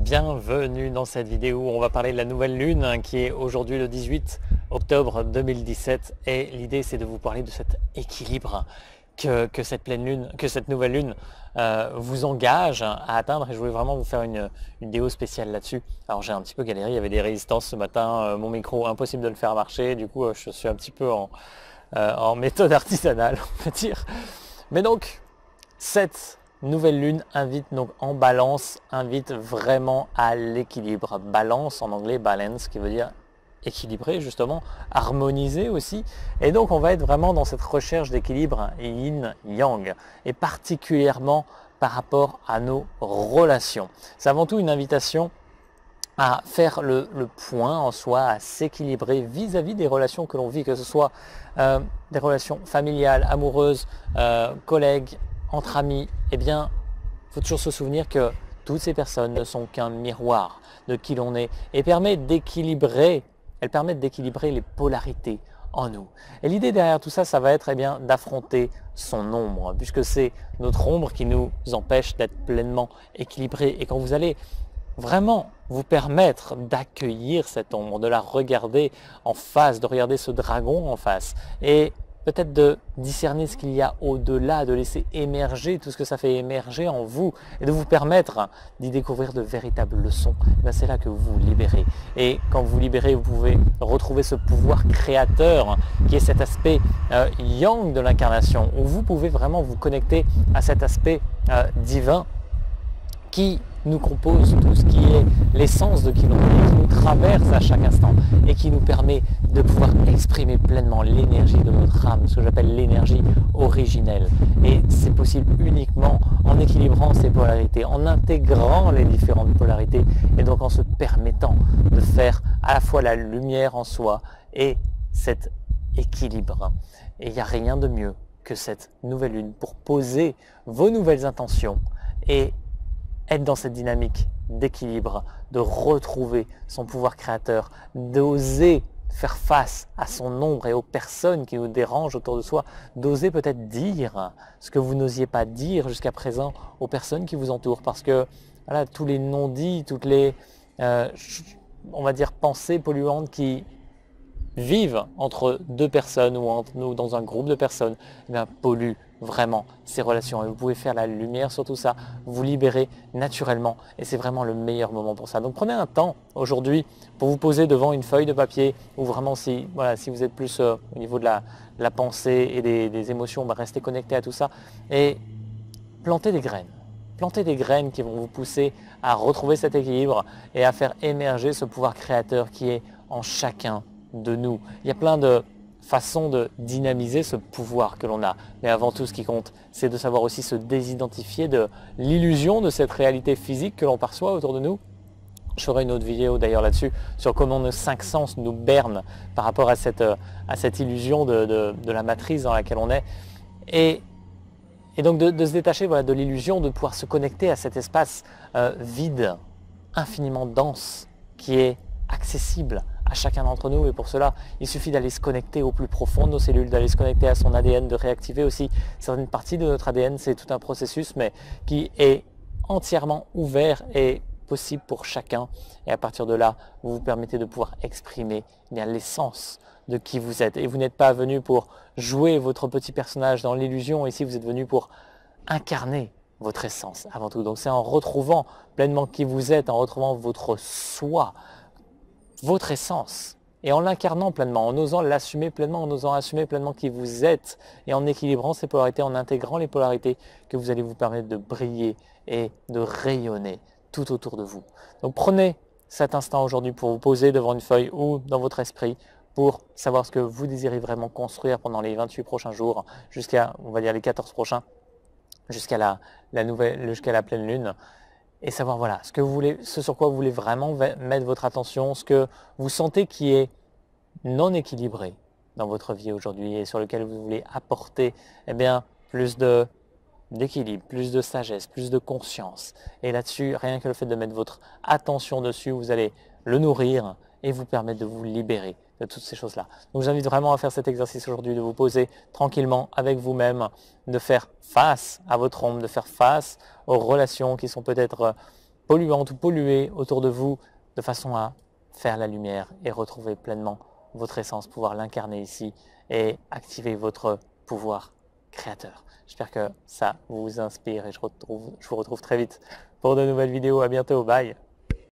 Bienvenue dans cette vidéo où on va parler de la nouvelle lune qui est aujourd'hui le 18 octobre 2017 et l'idée c'est de vous parler de cet équilibre que cette pleine lune, que cette nouvelle lune vous engage à atteindre et je voulais vraiment vous faire une vidéo spéciale là-dessus. Alors j'ai un petit peu galéré, il y avait des résistances ce matin, mon micro impossible de le faire marcher, du coup je suis un petit peu en méthode artisanale on va dire. Mais donc cette nouvelle lune invite donc en balance, invite vraiment à l'équilibre. Balance en anglais, balance, qui veut dire équilibré justement, harmonisé aussi. Et donc on va être vraiment dans cette recherche d'équilibre yin-yang, et particulièrement par rapport à nos relations. C'est avant tout une invitation à faire le point en soi, à s'équilibrer vis-à-vis des relations que l'on vit, que ce soit des relations familiales, amoureuses, collègues, entre amis. Eh bien, il faut toujours se souvenir que toutes ces personnes ne sont qu'un miroir de qui l'on est et elles permettent d'équilibrer les polarités en nous. Et l'idée derrière tout ça, ça va être d'affronter son ombre, puisque c'est notre ombre qui nous empêche d'être pleinement équilibrés. Et quand vous allez vraiment vous permettre d'accueillir cette ombre, de la regarder en face, de regarder ce dragon en face et peut-être de discerner ce qu'il y a au-delà, de laisser émerger tout ce que ça fait émerger en vous et de vous permettre d'y découvrir de véritables leçons, c'est là que vous vous libérez. Et quand vous vous libérez, vous pouvez retrouver ce pouvoir créateur qui est cet aspect yang de l'incarnation, où vous pouvez vraiment vous connecter à cet aspect divin qui nous compose tout ce qui est l'essence de qui l'on est, qui nous traverse à chaque instant et qui nous permet de pouvoir exprimer pleinement l'énergie de notre âme, ce que j'appelle l'énergie originelle. Et c'est possible uniquement en équilibrant ces polarités, en intégrant les différentes polarités et donc en se permettant de faire à la fois la lumière en soi et cet équilibre. Et il n'y a rien de mieux que cette nouvelle lune pour poser vos nouvelles intentions et être dans cette dynamique d'équilibre, de retrouver son pouvoir créateur, d'oser faire face à son ombre et aux personnes qui nous dérangent autour de soi, d'oser peut-être dire ce que vous n'osiez pas dire jusqu'à présent aux personnes qui vous entourent, parce que voilà, tous les non-dits, toutes les on va dire pensées polluantes qui vivent entre deux personnes ou entre nous dans un groupe de personnes, polluent vraiment ces relations et vous pouvez faire la lumière sur tout ça, vous libérer naturellement et c'est vraiment le meilleur moment pour ça. Donc prenez un temps aujourd'hui pour vous poser devant une feuille de papier ou vraiment si vous êtes plus au niveau de la pensée et des émotions, restez connecté à tout ça et plantez des graines. Plantez des graines qui vont vous pousser à retrouver cet équilibre et à faire émerger ce pouvoir créateur qui est en chacun de nous. Il y a plein de façon de dynamiser ce pouvoir que l'on a. Mais avant tout, ce qui compte, c'est de savoir aussi se désidentifier de l'illusion de cette réalité physique que l'on perçoit autour de nous. Je ferai une autre vidéo d'ailleurs là-dessus, sur comment nos cinq sens nous bernent par rapport à cette illusion de la matrice dans laquelle on est. Et donc de se détacher de l'illusion, de pouvoir se connecter à cet espace vide, infiniment dense, qui est accessible à chacun d'entre nous et pour cela il suffit d'aller se connecter au plus profond de nos cellules, d'aller se connecter à son ADN, de réactiver aussi certaines parties de notre ADN. C'est tout un processus mais qui est entièrement ouvert et possible pour chacun et à partir de là vous vous permettez de pouvoir exprimer l'essence de qui vous êtes et vous n'êtes pas venu pour jouer votre petit personnage dans l'illusion. Ici vous êtes venu pour incarner votre essence avant tout. Donc c'est en retrouvant pleinement qui vous êtes, en retrouvant votre soi, votre essence et en l'incarnant pleinement, en osant l'assumer pleinement, en osant assumer pleinement qui vous êtes et en équilibrant ces polarités, en intégrant les polarités, que vous allez vous permettre de briller et de rayonner tout autour de vous. Donc prenez cet instant aujourd'hui pour vous poser devant une feuille ou dans votre esprit pour savoir ce que vous désirez vraiment construire pendant les 28 prochains jours jusqu'à, on va dire les 14 prochains, jusqu'à la pleine lune. Et savoir ce que vous voulez, ce sur quoi vous voulez vraiment mettre votre attention, ce que vous sentez qui est non équilibré dans votre vie aujourd'hui et sur lequel vous voulez apporter plus d'équilibre, plus de sagesse, plus de conscience. Et là-dessus, rien que le fait de mettre votre attention dessus, vous allez le nourrir et vous permettre de vous libérer de toutes ces choses-là. Donc je vous invite vraiment à faire cet exercice aujourd'hui, de vous poser tranquillement avec vous-même, de faire face à votre ombre, de faire face aux relations qui sont peut-être polluantes ou polluées autour de vous, de façon à faire la lumière et retrouver pleinement votre essence, pouvoir l'incarner ici et activer votre pouvoir créateur. J'espère que ça vous inspire et je vous retrouve très vite pour de nouvelles vidéos. À bientôt, bye!